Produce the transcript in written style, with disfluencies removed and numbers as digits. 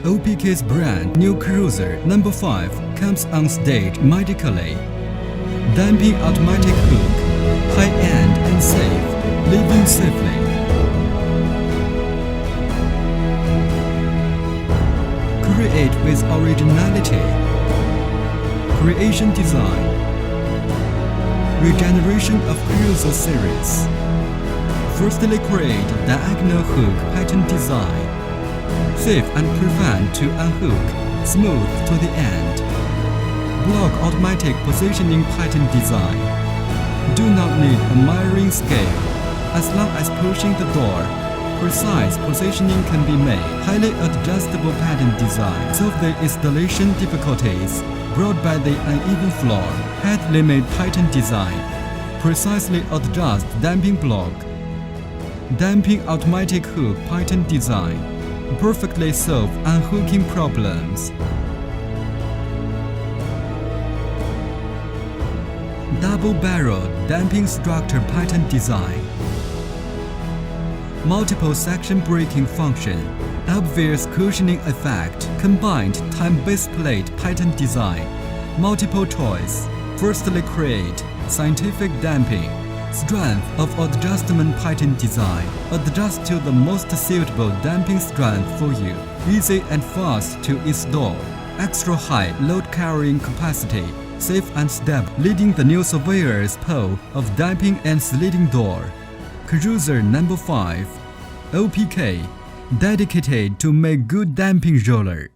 OPK's brand new Cruiser number 5 comes on stage magically. Damping automatic hook, high-end and safe, living safely. Create with originality. Creation design. Regeneration of Cruiser series. Firstly, create diagonal hook pattern design. Safe and prevent to unhook, smooth to the end. Block automatic positioning pattern design. Do not need a measuring scale. As long as pushing the door, precise positioning can be made. Highly adjustable pattern design. Solve the installation difficulties brought by the uneven floor. Head limit pattern design. Precisely adjust damping block. Damping automatic hook pattern design. Perfectly solve unhooking problems. Double barrel damping structure pattern design. Multiple section braking function. Obvious cushioning effect. Combined time base plate pattern design. Multiple choice. Firstly, create scientific damping. Strength of adjustment pattern design. Adjust to the most suitable damping strength for you. Easy and fast to install. Extra high load carrying capacity. Safe and stable, leading the new surveyor's pole of damping and sliding door. Cruiser number 5, OPK, dedicated to make good damping roller.